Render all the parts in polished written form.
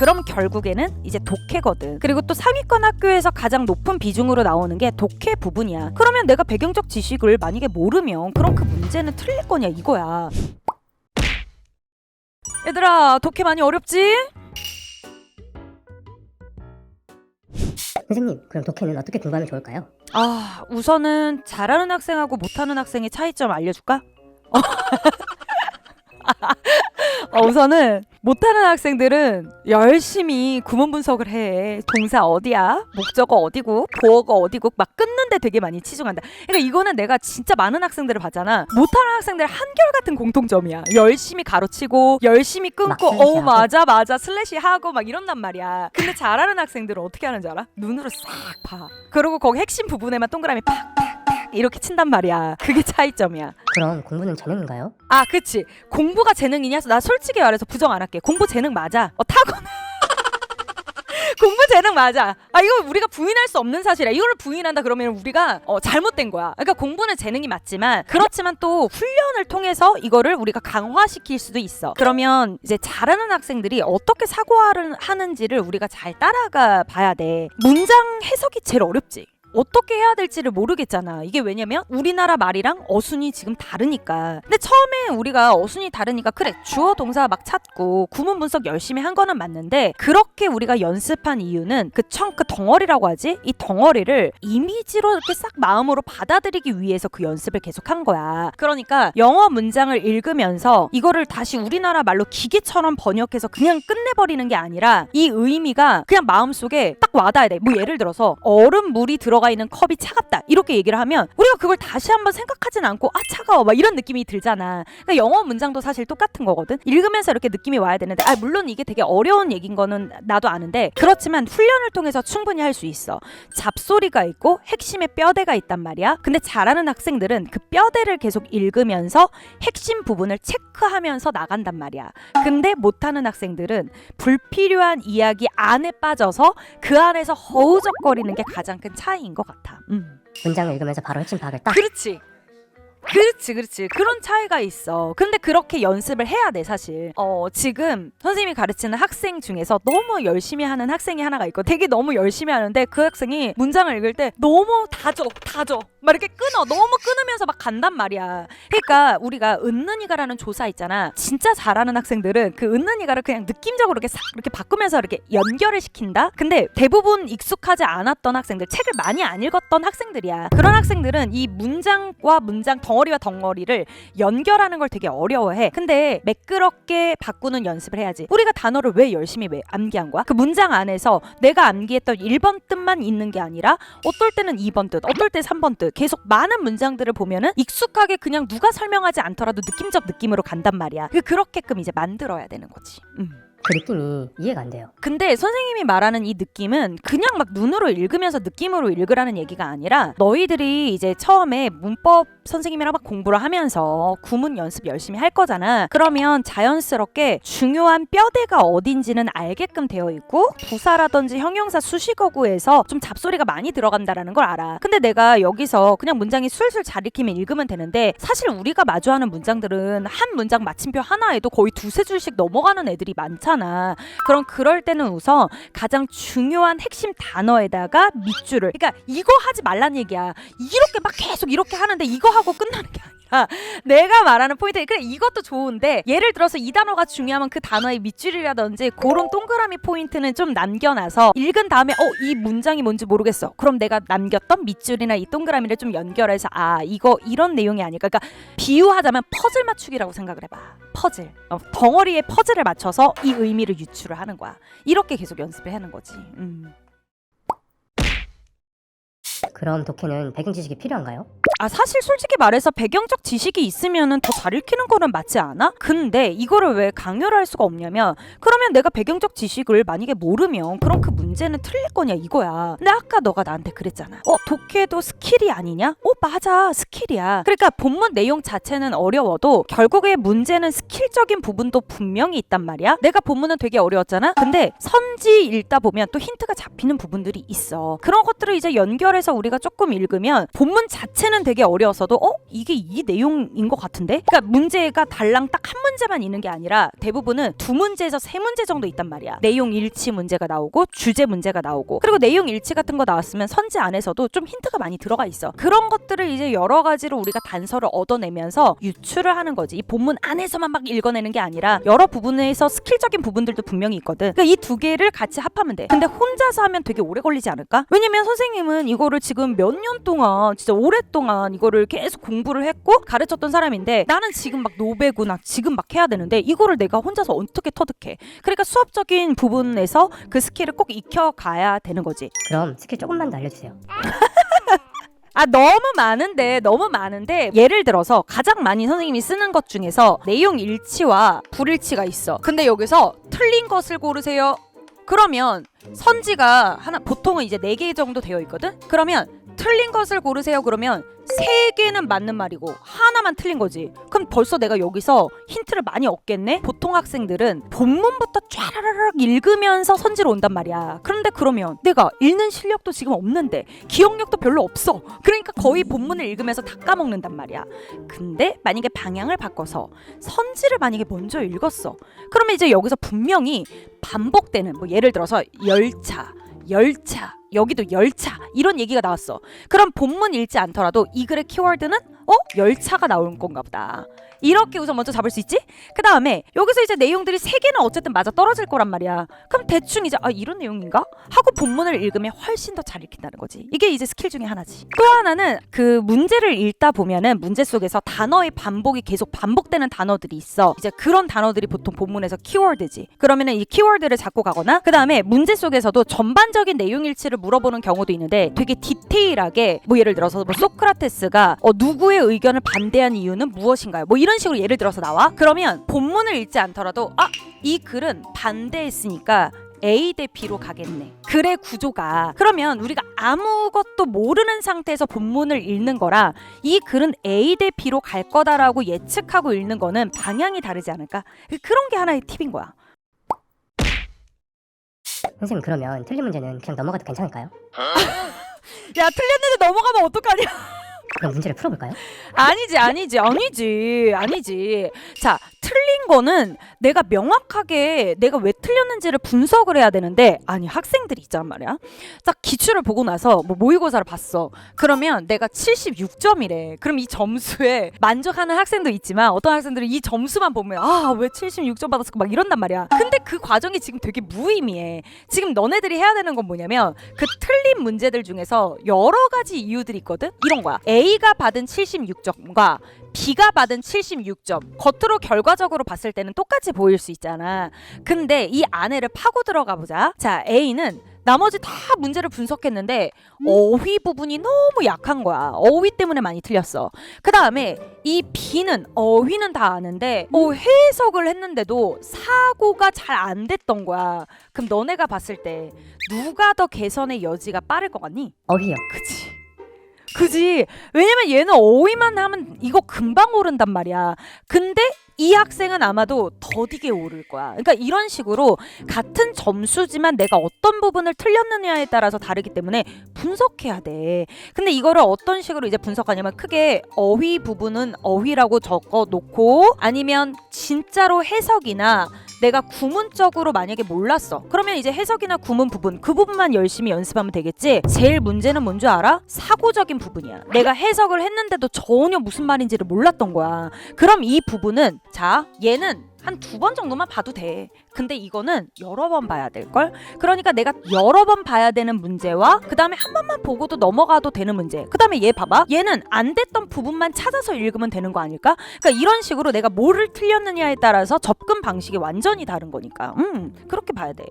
그럼 결국에는 이제 독해거든. 그리고 또 상위권 학교에서 가장 높은 비중으로 나오는 게 독해 부분이야. 그러면 내가 배경적 지식을 만약에 모르면 그럼 그 문제는 틀릴 거냐 이거야. 얘들아, 독해 많이 어렵지? 선생님, 그럼 독해는 어떻게 공부하면 좋을까요? 우선은 잘하는 학생하고 못하는 학생의 차이점 알려줄까? 우선은 못하는 학생들은 열심히 구문 분석을 해. 동사 어디야? 목적어 어디고? 보어가 어디고? 막 끊는데 되게 많이 치중한다. 그러니까 이거는 내가 진짜 많은 학생들을 봤잖아. 못하는 학생들 한결같은 공통점이야. 열심히 가로치고 열심히 끊고 맞아 슬래시 하고 막 이런단 말이야. 근데 잘하는 학생들은 어떻게 하는지 알아? 눈으로 싹 봐. 그리고 거기 핵심 부분에만 동그라미 팍팍 이렇게 친단 말이야. 그게 차이점이야. 그럼 공부는 재능인가요? 그치. 공부가 재능이냐? 나 솔직히 말해서 부정 안 할게. 공부 재능 맞아. 타고난 공부 재능 맞아. 이거 우리가 부인할 수 없는 사실이야. 이거를 부인한다 그러면 우리가 잘못된 거야. 그러니까 공부는 재능이 맞지만 그렇지만 또 훈련을 통해서 이거를 우리가 강화시킬 수도 있어. 그러면 이제 잘하는 학생들이 어떻게 사고를 하는지를 우리가 잘 따라가 봐야 돼. 문장 해석이 제일 어렵지. 어떻게 해야 될지를 모르겠잖아. 이게 왜냐면 우리나라 말이랑 어순이 지금 다르니까. 근데 처음에 우리가 어순이 다르니까 그래 주어 동사 막 찾고 구문 분석 열심히 한 거는 맞는데 그렇게 우리가 연습한 이유는 그 덩어리라고 하지? 이 덩어리를 이미지로 이렇게 싹 마음으로 받아들이기 위해서 그 연습을 계속 한 거야. 그러니까 영어 문장을 읽으면서 이거를 다시 우리나라 말로 기계처럼 번역해서 그냥 끝내버리는 게 아니라 이 의미가 그냥 마음속에 딱 와닿아야 돼. 뭐 예를 들어서 얼음물이 들어가 있는 컵이 차갑다 이렇게 얘기를 하면 우리가 그걸 다시 한번 생각하진 않고 차가워 막 이런 느낌이 들잖아. 그러니까 영어 문장도 사실 똑같은 거거든. 읽으면서 이렇게 느낌이 와야 되는데 물론 이게 되게 어려운 얘기인 거는 나도 아는데 그렇지만 훈련을 통해서 충분히 할 수 있어. 잡소리가 있고 핵심의 뼈대가 있단 말이야. 근데 잘하는 학생들은 그 뼈대를 계속 읽으면서 핵심 부분을 체크하면서 나간단 말이야. 근데 못하는 학생들은 불필요한 이야기 안에 빠져서 그 안에서 허우적거리는 게 가장 큰 차이인 것 같아. 문장을 읽으면서 바로 핵심 파악을 딱. 그렇지. 그런 차이가 있어. 근데 그렇게 연습을 해야 돼 사실. 지금 선생님이 가르치는 학생 중에서 너무 열심히 하는 학생이 하나가 있고 되게 너무 열심히 하는데 그 학생이 문장을 읽을 때 너무 다져 막 이렇게 끊어. 너무 끊으면서 막 간단 말이야. 그러니까 우리가 은는이가라는 조사 있잖아. 진짜 잘하는 학생들은 그 은는이가를 그냥 느낌적으로 이렇게 싹 이렇게 바꾸면서 이렇게 연결을 시킨다. 근데 대부분 익숙하지 않았던 학생들, 책을 많이 안 읽었던 학생들이야. 그런 학생들은 이 문장과 문장 덩어리와 덩어리를 연결하는 걸 되게 어려워해. 근데 매끄럽게 바꾸는 연습을 해야지. 우리가 단어를 왜 열심히 암기한 거야? 그 문장 안에서 내가 암기했던 1번 뜻만 있는 게 아니라 어떨 때는 2번 뜻, 어떨 때 3번 뜻 계속 많은 문장들을 보면은 익숙하게 그냥 누가 설명하지 않더라도 느낌적 느낌으로 간단 말이야. 그렇게끔 이제 만들어야 되는 거지. 그 느낌이 이해가 안 돼요. 근데 선생님이 말하는 이 느낌은 그냥 막 눈으로 읽으면서 느낌으로 읽으라는 얘기가 아니라 너희들이 이제 처음에 문법 선생님이랑 막 공부를 하면서 구문 연습 열심히 할 거잖아. 그러면 자연스럽게 중요한 뼈대가 어딘지는 알게끔 되어 있고 부사라든지 형용사 수식어구에서 좀 잡소리가 많이 들어간다라는 걸 알아. 근데 내가 여기서 그냥 문장이 술술 잘 읽히면 읽으면 되는데 사실 우리가 마주하는 문장들은 한 문장 마침표 하나에도 거의 두세 줄씩 넘어가는 애들이 많잖아. 그럼 그럴 때는 우선 가장 중요한 핵심 단어에다가 밑줄을, 그러니까 이거 하지 말란 얘기야. 이렇게 막 계속 이렇게 하는데 이거 하고 끝나는 게 아니라 내가 말하는 포인트, 그래 이것도 좋은데 예를 들어서 이 단어가 중요하면 그 단어의 밑줄이라든지 그런 동그라미 포인트는 좀 남겨놔서 읽은 다음에 이 문장이 뭔지 모르겠어. 그럼 내가 남겼던 밑줄이나 이 동그라미를 좀 연결해서 이거 이런 내용이 아닐까. 그러니까 비유하자면 퍼즐 맞추기라고 생각을 해봐. 퍼즐. 덩어리에 퍼즐을 맞춰서 이 의미를 유추를 하는 거야. 이렇게 계속 연습을 하는 거지. 그럼 독해는 배경 지식이 필요한가요? 사실 솔직히 말해서 배경적 지식이 있으면은 더 잘 읽히는 거는 맞지 않아? 근데 이거를 왜 강요를 할 수가 없냐면 그러면 내가 배경적 지식을 만약에 모르면 그럼 그 문제는 틀릴 거냐 이거야. 근데 아까 너가 나한테 그랬잖아. 독해도 스킬이 아니냐? 맞아 스킬이야. 그러니까 본문 내용 자체는 어려워도 결국에 문제는 스킬적인 부분도 분명히 있단 말이야. 내가 본문은 되게 어려웠잖아. 근데 선지 읽다 보면 또 힌트가 잡히는 부분들이 있어. 그런 것들을 이제 연결해서 우리가 조금 읽으면 본문 자체는 되게 어려웠어도 이게 이 내용인 것 같은데? 그러니까 문제가 달랑 딱 한 문제만 있는 게 아니라 대부분은 2문제에서 3문제 정도 있단 말이야. 내용 일치 문제가 나오고 주제 문제가 나오고, 그리고 내용 일치 같은 거 나왔으면 선지 안에서도 좀 힌트가 많이 들어가 있어. 그런 것들을 이제 여러 가지로 우리가 단서를 얻어내면서 유추를 하는 거지. 이 본문 안에서만 막 읽어내는 게 아니라 여러 부분에서 스킬적인 부분들도 분명히 있거든. 그러니까 이 두 개를 같이 합하면 돼. 근데 혼자서 하면 되게 오래 걸리지 않을까? 왜냐면 선생님은 이거를 지금 몇 년 동안, 진짜 오랫동안 이거를 계속 공부를 했고 가르쳤던 사람인데, 나는 지금 막 노배구나 지금 막 해야 되는데 이거를 내가 혼자서 어떻게 터득해? 그러니까 수업적인 부분에서 그 스킬을 꼭 익혀가야 되는 거지. 그럼 스킬 조금만 더 알려주세요. 너무 많은데 예를 들어서 가장 많이 선생님이 쓰는 것 중에서 내용 일치와 불일치가 있어. 근데 여기서 틀린 것을 고르세요. 그러면 선지가 하나, 보통은 이제 4개 정도 되어 있거든? 그러면 틀린 것을 고르세요. 그러면 3개는 맞는 말이고 하나만 틀린 거지. 그럼 벌써 내가 여기서 힌트를 많이 얻겠네? 보통 학생들은 본문부터 쫘라라락 읽으면서 선지로 온단 말이야. 그런데 그러면 내가 읽는 실력도 지금 없는데 기억력도 별로 없어. 그러니까 거의 본문을 읽으면서 다 까먹는단 말이야. 근데 만약에 방향을 바꿔서 선지를 만약에 먼저 읽었어. 그러면 이제 여기서 분명히 반복되는, 뭐 예를 들어서 열차, 여기도 열차, 이런 얘기가 나왔어. 그럼 본문 읽지 않더라도 이 글의 키워드는 열차가 나올 건가 보다. 이렇게 우선 먼저 잡을 수 있지? 그 다음에 여기서 이제 내용들이 3개는 어쨌든 맞아 떨어질 거란 말이야. 그럼 대충 이제 이런 내용인가? 하고 본문을 읽으면 훨씬 더 잘 읽힌다는 거지. 이게 이제 스킬 중에 하나지. 또 하나는 그 문제를 읽다 보면은 문제 속에서 단어의 반복이 계속 반복되는 단어들이 있어. 이제 그런 단어들이 보통 본문에서 키워드지. 그러면은 이 키워드를 잡고 가거나, 그 다음에 문제 속에서도 전반적인 내용 일치를 물어보는 경우도 있는데 되게 디테일하게, 뭐 예를 들어서 뭐 소크라테스가 누구의 의견을 반대한 이유는 무엇인가요? 뭐 이런 식으로 예를 들어서 나와. 그러면 본문을 읽지 않더라도 이 글은 반대했으니까 A 대 B로 가겠네. 글의 구조가. 그러면 우리가 아무것도 모르는 상태에서 본문을 읽는 거라 이 글은 A 대 B로 갈 거다라고 예측하고 읽는 거는 방향이 다르지 않을까? 그런 게 하나의 팁인 거야. 선생님, 그러면 틀린 문제는 그냥 넘어가도 괜찮을까요? 야, 틀렸는데 넘어가면 어떡하냐? 그럼 문제를 풀어볼까요? 아니지. 자, 틀린 거는 내가 명확하게 내가 왜 틀렸는지를 분석을 해야 되는데, 아니 학생들이 있단 말이야. 딱 기출을 보고 나서 뭐 모의고사를 봤어. 그러면 내가 76점이래. 그럼 이 점수에 만족하는 학생도 있지만 어떤 학생들은 이 점수만 보면 왜 76점 받았을까 막 이런단 말이야. 근데 그 과정이 지금 되게 무의미해. 지금 너네들이 해야 되는 건 뭐냐면 그 틀린 문제들 중에서 여러 가지 이유들이 있거든. 이런 거야. A가 받은 76점과 B가 받은 76점, 겉으로 결과적으로 봤을 때는 똑같이 보일 수 있잖아. 근데 이 안에를 파고 들어가 보자. 자, A는 나머지 다 문제를 분석했는데 어휘 부분이 너무 약한 거야. 어휘 때문에 많이 틀렸어. 그 다음에 이 B는 어휘는 다 아는데 해석을 했는데도 사고가 잘 안 됐던 거야. 그럼 너네가 봤을 때 누가 더 개선의 여지가 빠를 것 같니? 어휘요. 그지? 왜냐면 얘는 어휘만 하면 이거 금방 오른단 말이야. 근데 이 학생은 아마도 더디게 오를 거야. 그러니까 이런 식으로 같은 점수지만 내가 어떤 부분을 틀렸느냐에 따라서 다르기 때문에 분석해야 돼. 근데 이거를 어떤 식으로 이제 분석하냐면 크게 어휘 부분은 어휘라고 적어 놓고, 아니면 진짜로 해석이나 내가 구문적으로 만약에 몰랐어. 그러면 이제 해석이나 구문 부분, 그 부분만 열심히 연습하면 되겠지. 제일 문제는 뭔 줄 알아? 사고적인 부분이야. 내가 해석을 했는데도 전혀 무슨 말인지를 몰랐던 거야. 그럼 이 부분은, 자, 얘는 한 2번 정도만 봐도 돼. 근데 이거는 여러 번 봐야 될걸? 그러니까 내가 여러 번 봐야 되는 문제와 그 다음에 한 번만 보고도 넘어가도 되는 문제, 그 다음에 얘 봐봐. 얘는 안 됐던 부분만 찾아서 읽으면 되는 거 아닐까? 그러니까 이런 식으로 내가 뭐를 틀렸느냐에 따라서 접근 방식이 완전히 다른 거니까 그렇게 봐야 돼.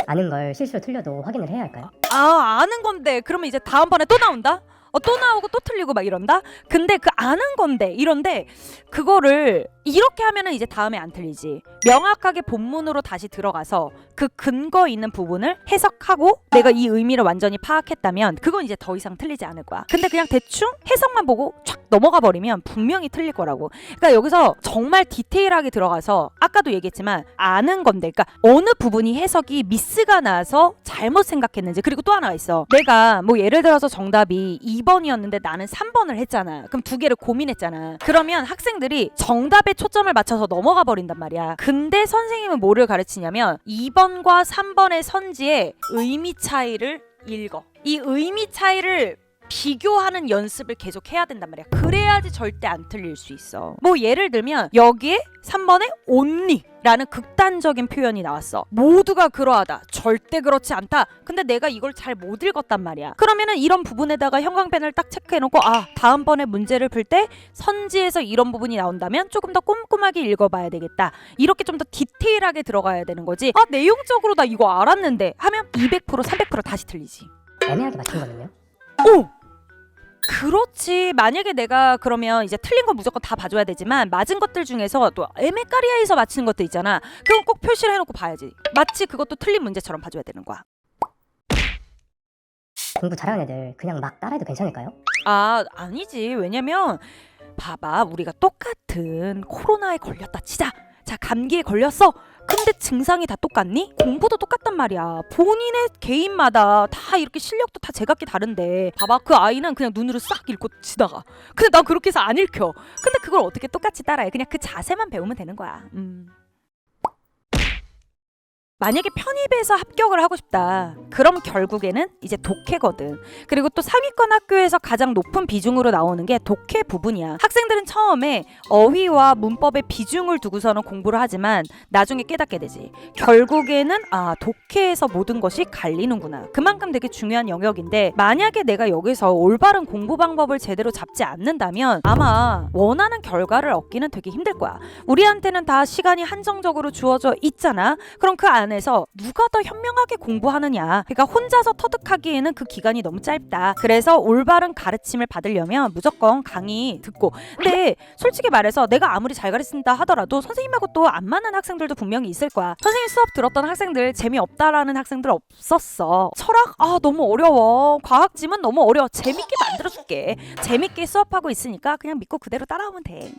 아는 걸 실수로 틀려도 확인을 해야 할까요? 아는 건데 그러면 이제 다음번에 또 나온다? 또 나오고 또 틀리고 막 이런다? 근데 그 아는 건데 이런데 그거를 이렇게 하면은 이제 다음에 안 틀리지. 명확하게 본문으로 다시 들어가서 그 근거 있는 부분을 해석하고 내가 이 의미를 완전히 파악했다면 그건 이제 더 이상 틀리지 않을 거야. 근데 그냥 대충 해석만 보고 촥 넘어가 버리면 분명히 틀릴 거라고. 그러니까 여기서 정말 디테일하게 들어가서 아까도 얘기했지만 아는 건데 그러니까 어느 부분이 해석이 미스가 나서 잘못 생각했는지. 그리고 또 하나가 있어. 내가 뭐 예를 들어서 정답이 2번이었는데 나는 3번을 했잖아. 그럼 두 개를 고민했잖아. 그러면 학생들이 정답에 초점을 맞춰서 넘어가 버린단 말이야. 근데 선생님은 뭐를 가르치냐면 2번과 3번의 선지의 의미 차이를 읽어. 이 의미 차이를 비교하는 연습을 계속 해야 된단 말이야. 그래야지 절대 안 틀릴 수 있어. 뭐 예를 들면 여기에 3번에 only 라는 극단적인 표현이 나왔어. 모두가 그러하다. 절대 그렇지 않다. 근데 내가 이걸 잘 못 읽었단 말이야. 그러면은 이런 부분에다가 형광펜을 딱 체크해놓고 다음번에 문제를 풀 때 선지에서 이런 부분이 나온다면 조금 더 꼼꼼하게 읽어봐야 되겠다. 이렇게 좀 더 디테일하게 들어가야 되는 거지. 내용적으로 나 이거 알았는데 하면 200% 300% 다시 틀리지. 애매하게 맞춘 거는요? 오! 그렇지. 만약에 내가 그러면 이제 틀린 건 무조건 다 봐줘야 되지만 맞은 것들 중에서 또 에메까리아에서 맞힌 것도 있잖아. 그건 꼭 표시를 해놓고 봐야지. 마치 그것도 틀린 문제처럼 봐줘야 되는 거야. 공부 잘하는 애들 그냥 막 따라해도 괜찮을까요? 아니지. 왜냐면 봐봐. 우리가 똑같은 코로나에 걸렸다 치자. 자, 감기에 걸렸어. 근데 증상이 다 똑같니? 공부도 똑같단 말이야. 본인의 개인마다 다 이렇게 실력도 다 제각기 다른데 봐봐. 그 아이는 그냥 눈으로 싹 읽고 지나가. 근데 난 그렇게 해서 안 읽혀. 근데 그걸 어떻게 똑같이 따라해. 그냥 그 자세만 배우면 되는 거야. 만약에 편입에서 합격을 하고 싶다. 그럼 결국에는 이제 독해거든. 그리고 또 상위권 학교에서 가장 높은 비중으로 나오는 게 독해 부분이야. 학생들은 처음에 어휘와 문법의 비중을 두고서는 공부를 하지만 나중에 깨닫게 되지. 결국에는 독해에서 모든 것이 갈리는구나. 그만큼 되게 중요한 영역인데 만약에 내가 여기서 올바른 공부 방법을 제대로 잡지 않는다면 아마 원하는 결과를 얻기는 되게 힘들 거야. 우리한테는 다 시간이 한정적으로 주어져 있잖아. 그럼 그 안에서 누가 더 현명하게 공부하느냐. 그러니까 혼자서 터득하기에는 그 기간이 너무 짧다. 그래서 올바른 가르침을 받으려면 무조건 강의 듣고. 근데 솔직히 말해서 내가 아무리 잘 가르친다 하더라도 선생님하고 또 안 맞는 학생들도 분명히 있을 거야. 선생님 수업 들었던 학생들 재미없다라는 학생들 없었어. 철학? 너무 어려워. 과학지문 너무 어려워. 재밌게 만들어줄게. 재밌게 수업하고 있으니까 그냥 믿고 그대로 따라오면 돼.